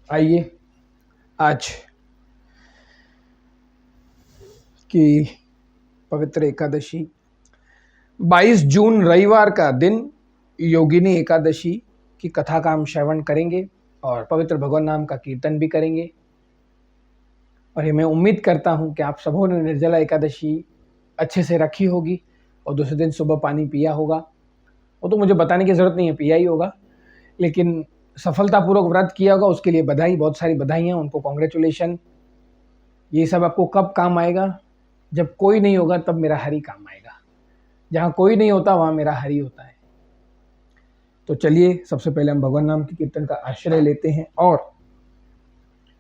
आइए आज की पवित्र एकादशी 22 जून रविवार का दिन योगिनी एकादशी की कथा का हम श्रवण करेंगे और पवित्र भगवान नाम का कीर्तन भी करेंगे। और ये मैं उम्मीद करता हूँ कि आप सबों ने निर्जला एकादशी अच्छे से रखी होगी और दूसरे दिन सुबह पानी पिया होगा। वो तो मुझे बताने की ज़रूरत नहीं है, पिया ही होगा, लेकिन सफलतापूर्वक व्रत किया होगा उसके लिए बधाई, बहुत सारी बधाइयाँ, उनको कॉन्ग्रेचुलेशन। ये सब आपको कब काम आएगा? जब कोई नहीं होगा तब मेरा हरि काम आएगा। जहाँ कोई नहीं होता वहाँ मेरा हरि होता है। तो चलिए सबसे पहले हम भगवान नाम के कीर्तन का आश्रय लेते हैं और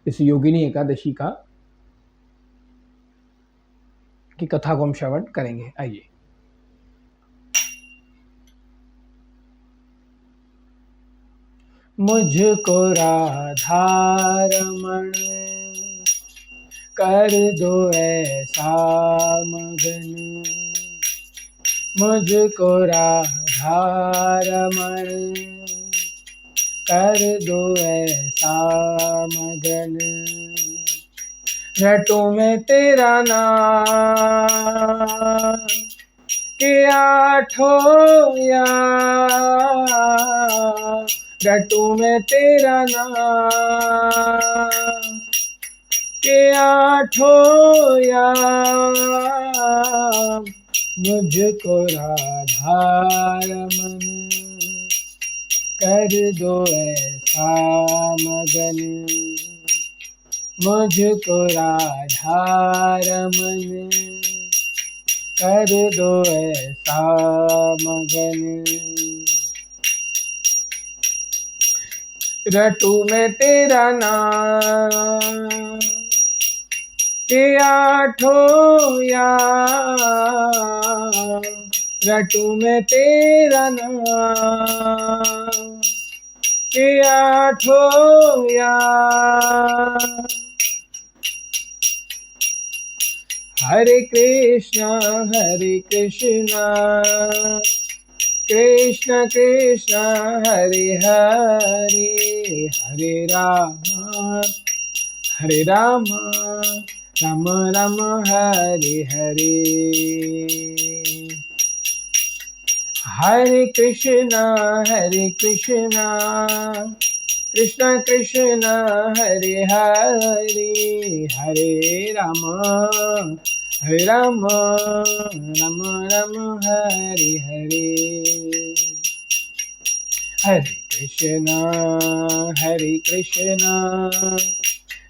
इस योगिनी एकादशी की कथा को हम श्रवण करेंगे। आइए। मुझको राधा रमण कर दो ऐसा मगन, मुझको राधा रमण कर दो ऐसा मगन, रटूं मैं तेरा नाम के आठों यार, रटूं मैं तेरा नाम के आठों यार, मुझको राधा रमन कर दो ऐसा मगन, मुझको राधा रमन कर दो ऐसा मगन, रटूं मैं तेरा नाम के आठों यार, रटूं मैं तेरा नाम के आठों यार। हरे कृष्णा कृष्ण कृष्ण हरे हरे, हरे राम राम राम हरे हरे, हरे कृष्ण कृष्ण कृष्ण हरे हरे, हरे राम राम राम हरे हरे, हरे कृष्ण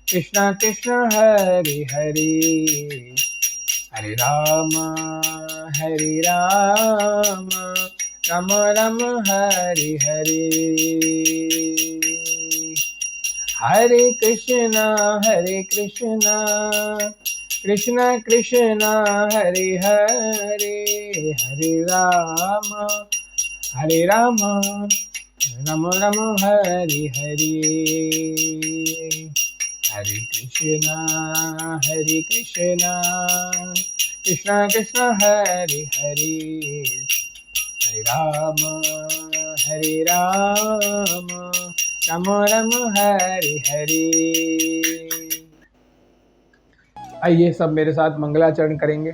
कृष्ण कृष्ण हरे हरे, हरे राम राम राम हरे हरे, हरे कृष्ण कृष्ण कृष्ण हरे हरे, हरे राम राम राम हरे हरे, हरे कृष्ण कृष्ण कृष्ण हरे हरे, हरे राम राम राम हरे हरे। आइए सब मेरे साथ मंगलाचरण करेंगे।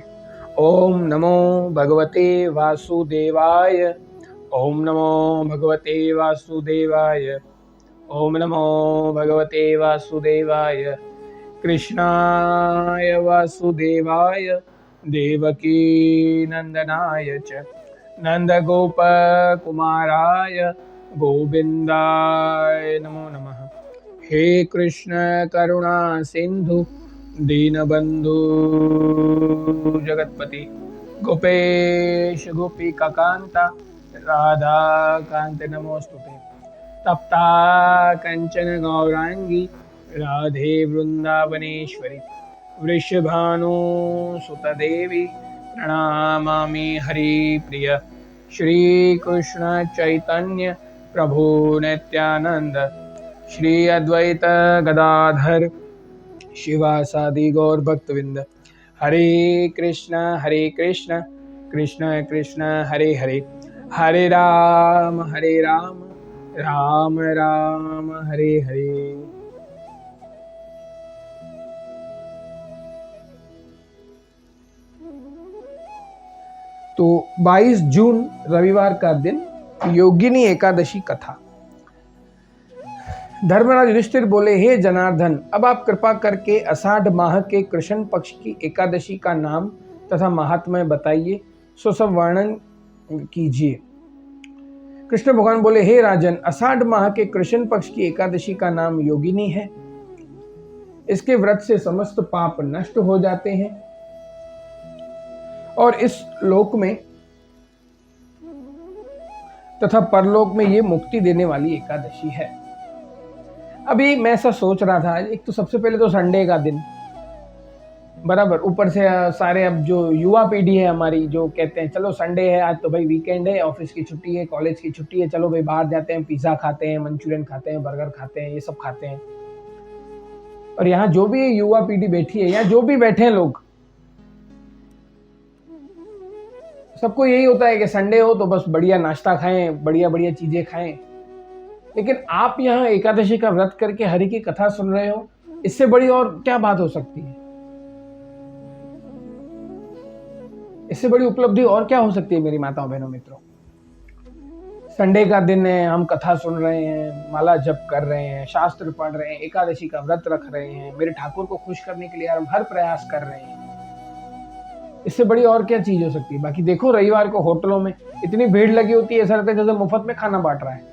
ओम नमो भगवते वासुदेवाय, ओम नमो भगवते वासुदेवाय, ओम नमो भगवते वासुदेवाय, कृष्णाय वासुदेवाय देवकी नंदनाय च नंदगोपकुमाराय गोविंदाय नमो नमः। हे कृष्ण करुणा सिंधु दीनबंधु जगतपति गोपेश गोपिका कांता राधा कांत नमोस्तुते, तप्ता कंचन गौरांगी राधे वृंदावनेश्वरी, वृषभानुसुतदेवी प्रणमामि हरिप्रिय, श्रीकृष्ण चैतन्य प्रभु नित्यानंद, श्री अद्वैत गदाधर शिवासादि गौर भक्तविंद, हरे कृष्ण कृष्ण कृष्ण हरे हरे, हरे राम राम राम हरे हरे। तो 22 जून रविवार का दिन, योगिनी एकादशी कथा। धर्मराज युधिष्ठिर बोले, हे जनार्दन, अब आप कृपा करके आषाढ़ माह के कृष्ण पक्ष की एकादशी का नाम तथा महात्म्य बताइए, सो सब वर्णन कीजिए। कृष्ण भगवान बोले, हे राजन, आषाढ़ माह के कृष्ण पक्ष की एकादशी का नाम योगिनी है। इसके व्रत से समस्त पाप नष्ट हो जाते हैं और इस लोक में तथा परलोक में ये मुक्ति देने वाली एकादशी है। अभी मैं ऐसा सोच रहा था, एक तो सबसे पहले तो संडे का दिन, बराबर, ऊपर से सारे अब जो युवा पीढ़ी है हमारी, जो कहते हैं चलो संडे है, आज तो भाई वीकेंड है, ऑफिस की छुट्टी है, कॉलेज की छुट्टी है, चलो भाई बाहर जाते हैं, पिज्जा खाते हैं, मंचूरियन खाते हैं, बर्गर खाते हैं, ये सब खाते हैं। और यहाँ जो भी युवा पीढ़ी बैठी है, यहाँ जो भी बैठे हैं लोग, सबको यही होता है कि संडे हो तो बस बढ़िया नाश्ता खाएं, बढ़िया बढ़िया चीजें खाएं। लेकिन आप यहाँ एकादशी का व्रत करके हरि की कथा सुन रहे हो, इससे बड़ी और क्या बात हो सकती है? इससे बड़ी उपलब्धि और क्या हो सकती है मेरी माताओं बहनों मित्रों? संडे का दिन है, हम कथा सुन रहे हैं, माला जप कर रहे हैं, शास्त्र पढ़ रहे हैं, एकादशी का व्रत रख रहे हैं, मेरे ठाकुर को खुश करने के लिए हम हर प्रयास कर रहे हैं। इससे बड़ी और क्या चीज हो सकती है? बाकी देखो, रविवार को होटलों में इतनी भीड़ लगी होती है, ऐसा लगता है जैसे मुफ्त में खाना बांट रहा है।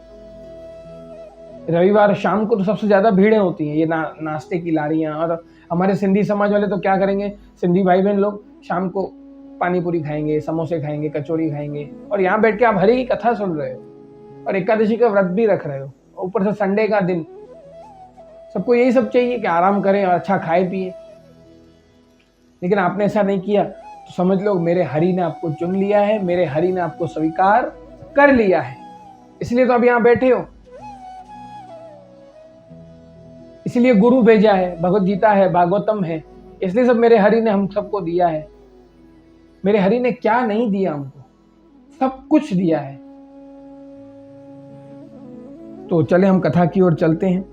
रविवार शाम को तो सबसे ज्यादा भीड़ें होती हैं, ये नाश्ते की लारियां। और हमारे सिंधी समाज वाले तो क्या करेंगे, सिंधी भाई बहन लोग शाम को पानी पूरी खाएंगे, समोसे खाएंगे, कचौरी खाएंगे, और यहाँ बैठ के आप हरि की कथा सुन रहे हो और एकादशी का व्रत भी रख रहे हो, ऊपर से संडे का दिन। सबको यही सब चाहिए कि आराम करें और अच्छा खाए पिए, लेकिन आपने ऐसा नहीं किया। तो समझ लो मेरे हरि ने आपको चुन लिया है, मेरे हरि ने आपको स्वीकार कर लिया है, इसलिए तो आप यहाँ बैठे हो। इसलिए गुरु भेजा है, भगवत गीता है, भागवतम है, इसलिए सब मेरे हरि ने हम सबको दिया है। मेरे हरि ने क्या नहीं दिया हमको? सब कुछ दिया है। तो चले हम कथा की ओर चलते हैं।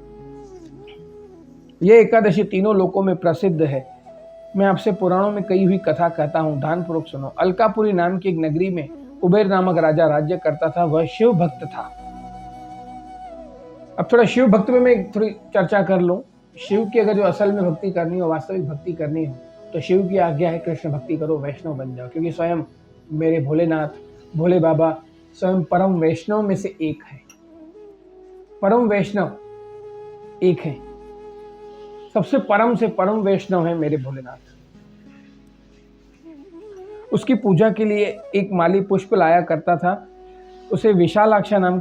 यह एकादशी तीनों लोकों में प्रसिद्ध है। मैं आपसे पुराणों में कही हुई कथा कहता हूं, ध्यानपूर्वक सुनो। अलकापुरी नाम की एक नगरी में कुबेर नामक राजा राज्य करता था। वह शिव भक्त था। अब थोड़ा शिव भक्त में मैं थोड़ी चर्चा कर लूं। शिव की अगर जो असल में भक्ति करनी हो, वास्तविक भक्ति करनी हो, तो शिव की आज्ञा है कृष्ण भक्ति करो, वैष्णव बन जाओ। क्योंकि स्वयं मेरे भोलेनाथ, भोले बाबा स्वयं परम वैष्णव में से एक है। परम वैष्णव एक है, सबसे परम से परम वैष्णव है मेरे भोलेनाथ। उसकी पूजा के लिए एक माली पुष्प लाया करता था। उसके विशालाक्षा नाम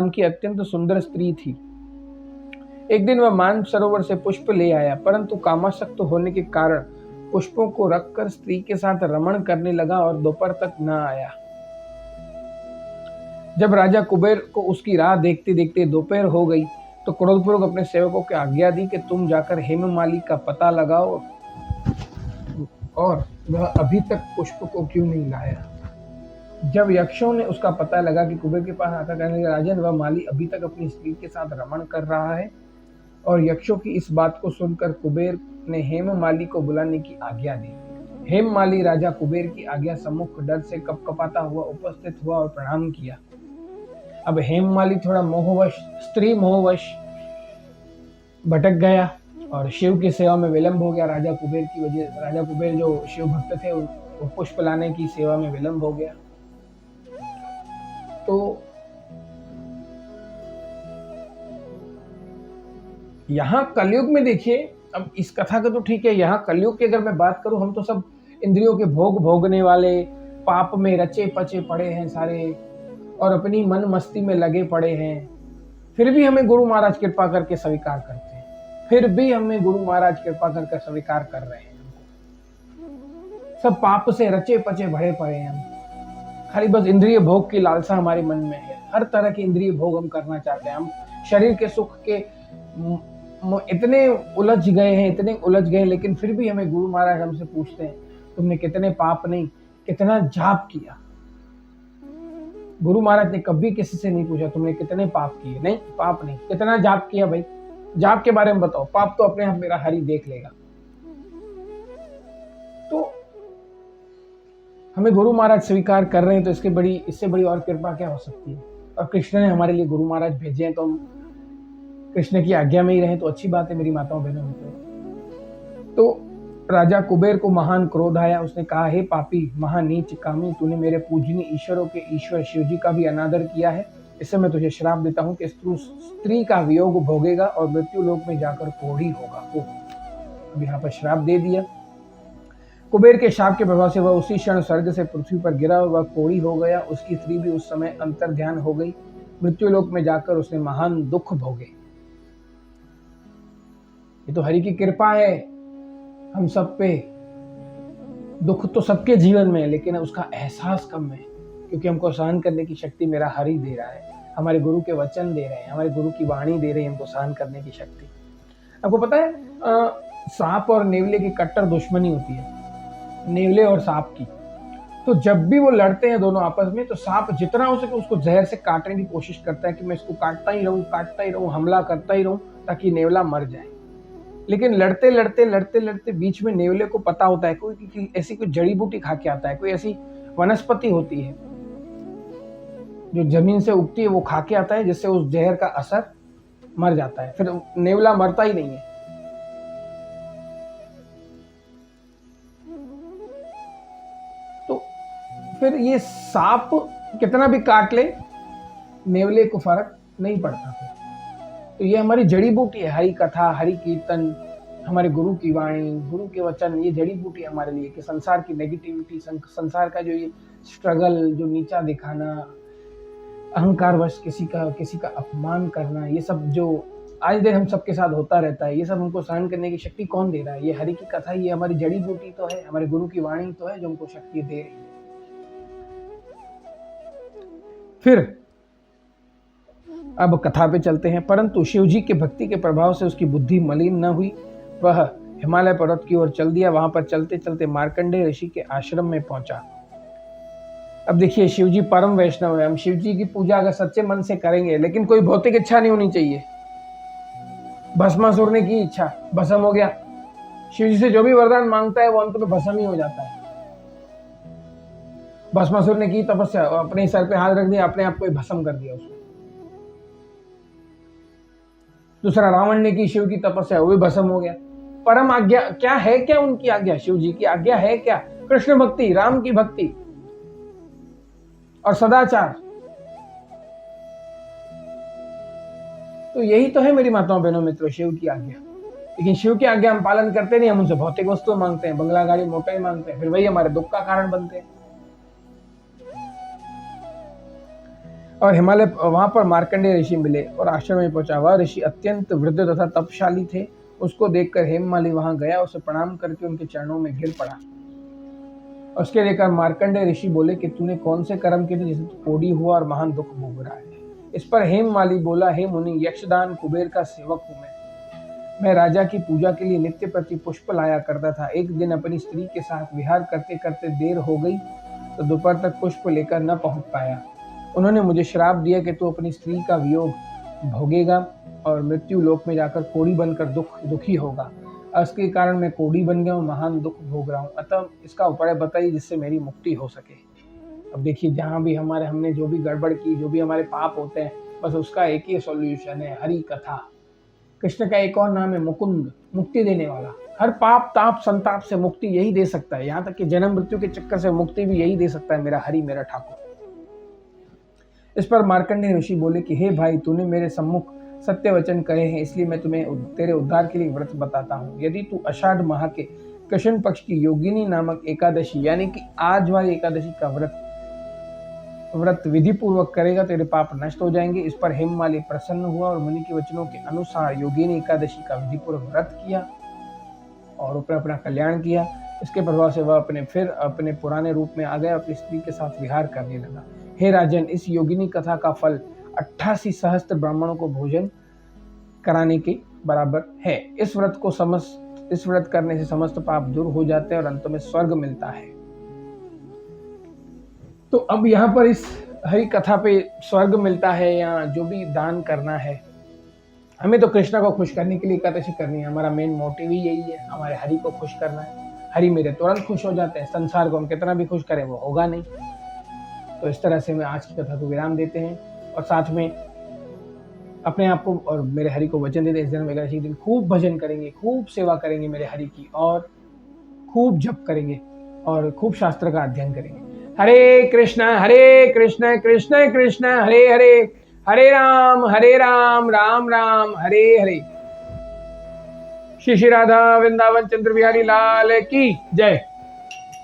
की अत्यंत सुंदर स्त्री थी। एक दिन वह मान सरोवर से पुष्प ले आया, परंतु कामासक्त होने के कारण पुष्पों को रखकर स्त्री के साथ रमण करने लगा और दोपहर तक न आया। जब राजा कुबेर को उसकी राह देखते देखते दोपहर हो गई, तो क्रोधपूर्वक अपने सेवकों को आज्ञा दी कि तुम जाकर हेममाली का पता लगाओ और वह अभी तक पुष्प को क्यों नहीं लाया। जब यक्षों ने उसका पता लगा कि कुबेर के पास आकर कहने लगे, राजन, वह माली अभी तक अपनी स्त्री के साथ रमण कर रहा है। और यक्षों की इस बात को सुनकर कुबेर ने हेममाली को बुलाने की आज्ञा दी। हेममाली राजा कुबेर की आज्ञा सम्मुख डर से कपकपाता हुआ उपस्थित हुआ और प्रणाम किया। अब हेममाली थोड़ा मोहवश, स्त्री मोहवश भटक गया और शिव की सेवा में विलंब हो गया। राजा कुबेर जो शिव भक्त थे, वो पुष्प लाने की सेवा में विलंब हो गया। तो यहाँ कलयुग में देखिए, अब इस कथा का तो ठीक है, यहाँ कलयुग की अगर मैं बात करूं, हम तो सब इंद्रियों के भोग भोगने वाले, पाप में रचे पचे पड़े हैं सारे, और अपनी मन मस्ती में लगे पड़े हैं। फिर भी हमें गुरु महाराज कृपा करके स्वीकार करते हैं, फिर भी हमें गुरु महाराज कृपा करके स्वीकार कर रहे हैं। सब पाप से रचे पचे भरे पड़े हैं हम, खाली बस इंद्रिय भोग की लालसा हमारे मन में है। हर तरह के इंद्रिय भोग हम करना चाहते हैं। हम शरीर के सुख के इतने उलझ गए, लेकिन फिर भी हमें गुरु महाराज हमसे पूछते हैं, तुमने कितने पाप नहीं, कितना जाप किया। गुरु महाराज ने कभी किसी से नहीं पूछा तुमने कितने पाप किए, नहीं, पाप नहीं, कितना जाप किया। भाई जाप के बारे में बताओ, पाप तो अपने आप मेरा हरि देख लेगा। तो हमें गुरु महाराज स्वीकार कर रहे हैं तो इससे बड़ी और कृपा क्या हो सकती है। और कृष्ण ने हमारे लिए गुरु महाराज भेजे हैं तो हम कृष्ण की आज्ञा में ही रहें तो अच्छी बात है मेरी माताओं बहनों मित्रों। तो राजा कुबेर को महान क्रोध आया। उसने कहा, हे पापी महानीच कामी, तूने मेरे पूजनीय ईश्वरों के ईश्वर शिव जी का भी अनादर किया है। इससे मैं तुझे श्राप देता हूँ कि स्त्री का वियोग भोगेगा और मृत्यु लोक में जाकर कोढ़ी होगा। अब यहाँ पर श्राप दे दिया। कुबेर के शाप के प्रभाव से वह उसी क्षण स्वर्ग से पृथ्वी पर गिरा और वह कोढ़ी हो गया। उसकी स्त्री भी उस समय अंतर्ध्यान हो गई। मृत्यु लोक में जाकर उसने महान दुख भोगे। ये तो हरि की कृपा है हम सब पे। दुख तो सबके जीवन में है लेकिन उसका एहसास कम है, क्योंकि हमको सहन करने की शक्ति मेरा हरि दे रहा है, हमारे गुरु के वचन दे रहे हैं, हमारे गुरु की वाणी दे रही है हमको सहन करने की शक्ति। आपको पता है सांप और नेवले की कट्टर दुश्मनी होती है, नेवले और सांप की। तो जब भी वो लड़ते हैं दोनों आपस में, तो सांप जितना हो सके उसको जहर से काटने की कोशिश करता है कि मैं इसको काटता ही रहूं, हमला करता ही रहूं ताकि नेवला मर जाए। लेकिन लड़ते लड़ते बीच में नेवले को पता होता है कोई ऐसी कोई जड़ी बूटी खा के आता है, कोई ऐसी वनस्पति होती है जो जमीन से उगती है, वो खा के आता है, जिससे उस जहर का असर मर जाता है। फिर नेवला मरता ही नहीं है। तो फिर ये सांप कितना भी काट ले, नेवले को फर्क नहीं पड़ता। तो ये हमारी जड़ी बूटी है, हरि कथा, हरि कीर्तन, हमारे गुरु की वाणी, गुरु के वचन, ये जड़ी बूटी है हमारे लिए कि संसार की नेगेटिविटी, संसार का जो ये स्ट्रगल, जो नीचा दिखाना, अहंकारवश किसी का अपमान करना, ये सब जो आज दिन हम सबके साथ होता रहता है, ये सब हमको सहन करने की शक्ति कौन दे रहा है? ये हरि की कथा, ये हमारी जड़ी बूटी तो है, हमारे गुरु की वाणी तो है जो हमको शक्ति दे रही है। फिर अब कथा पे चलते हैं। परंतु शिवजी के भक्ति के प्रभाव से उसकी बुद्धि मलिन न हुई। वह हिमालय पर्वत की ओर चल दिया। वहां पर चलते चलते मार्कंडेय ऋषि के आश्रम में पहुंचा। अब देखिए, शिवजी परम वैष्णव है। हम शिवजी की पूजा अगर सच्चे मन से करेंगे, लेकिन कोई भौतिक इच्छा नहीं होनी चाहिए। भस्मासुर ने की इच्छा, भस्म हो गया। शिवजी से जो भी वरदान मांगता है वो अंत में भस्म ही हो जाता है। भस्मासुर ने की तपस्या, अपने सर पे हाथ रख दिया, अपने आप को भस्म कर दिया उसने। दूसरा, रावण ने की शिव की तपस्या, वो भी भस्म हो गया। परम आज्ञा क्या है? क्या उनकी आज्ञा, शिव जी की आज्ञा है क्या? कृष्ण भक्ति, राम की भक्ति और सदाचार। तो यही तो है मेरी माताओं बहनों मित्रों, शिव की आज्ञा। लेकिन शिव की आज्ञा हम पालन करते नहीं, हम उनसे भौतिक वस्तु मांगते हैं, बंगला गाड़ी मोटर मांगते हैं, फिर वही हमारे दुख का कारण बनते हैं। और हिमालय, वहां पर मार्कंडेय ऋषि मिले और आश्रम में पहुंचा। वह ऋषि अत्यंत वृद्ध तथा तपशाली थे। उसको देखकर हेममाली वहां गया, उसे प्रणाम करके उनके चरणों में गिर पड़ा। उसके लेकर मार्कंडेय ऋषि बोले कि तूने कौन से कर्म किए जिससे तू कोढ़ी हुआ और महान दुख भोग रहा है? इस पर हेममाली बोला, हे मुनि, यक्षदान कुबेर का सेवक हूं मैं राजा की पूजा के लिए नित्य प्रति पुष्प लाया करता था। एक दिन अपनी स्त्री के साथ विहार करते करते देर हो गई तो दोपहर तक पुष्प लेकर न पहुंच पाया। उन्होंने मुझे श्राप दिया कि तू अपनी स्त्री का वियोग भोगेगा और मृत्यु लोक में जाकर कोढ़ी बनकर दुखी होगा। इसके कारण मैं कोढ़ी बन गया हूँ, महान दुख भोग रहा हूँ। अतः इसका उपाय बताइए जिससे मेरी मुक्ति हो सके। अब देखिए, जहाँ भी हमने जो भी गड़बड़ की, जो भी हमारे पाप होते हैं, बस उसका एक ही सॉल्यूशन है, हरि कथा। कृष्ण का एक और नाम है मुकुंद, मुक्ति देने वाला। हर पाप ताप संताप से मुक्ति यही दे सकता है, यहाँ तक कि जन्म मृत्यु के चक्कर से मुक्ति भी यही दे सकता है मेरा हरि, मेरा ठाकुर। इस पर मार्कंडेय ऋषि बोले कि हे भाई, तूने मेरे सम्मुख सत्य वचन कहे हैं, इसलिए मैं तुम्हें तेरे उद्धार के लिए व्रत बताता हूँ। यदि तू आषाढ़ माह के कृष्ण पक्ष की योगिनी नामक एकादशी, यानी कि आज वाली एकादशी का व्रत विधि पूर्वक करेगा, तेरे पाप नष्ट हो जाएंगे। इस पर हेममाली प्रसन्न हुआ और मुनि के वचनों के अनुसार योगिनी एकादशी का विधि पूर्वक व्रत किया और अपना कल्याण किया। इसके प्रभाव से वह अपने पुराने रूप में आ गया, अपनी स्त्री के साथ विहार करने लगा। हे राजन, इस योगिनी कथा का फल 88 सहस्त्र ब्राह्मणों को भोजन कराने के बराबर है। इस व्रत करने से समस्त पाप दूर हो जाते हैं और अंत में स्वर्ग मिलता है। तो अब यहाँ पर इस हरि कथा पे स्वर्ग मिलता है या जो भी दान करना है, हमें तो कृष्णा को खुश करने के लिए एकादशी करनी है। हमारा मेन मोटिव ही यही है, हमारे हरि को खुश करना है। हरि मेरे तुरंत खुश हो जाते हैं, संसार को हम कितना भी खुश करें वो होगा नहीं। तो इस तरह से मैं आज की कथा को विराम देते हैं और साथ में अपने आप को और मेरे हरि को वचन देते हैं, इस दिन एकादशी दिन खूब भजन करेंगे, खूब सेवा करेंगे मेरे हरि की, और खूब जप करेंगे और खूब शास्त्र का अध्ययन करेंगे। हरे कृष्ण कृष्ण कृष्ण हरे हरे, हरे राम राम राम हरे हरे। श्री श्री राधा वृंदावन चंद्र बिहारी लाल की जय।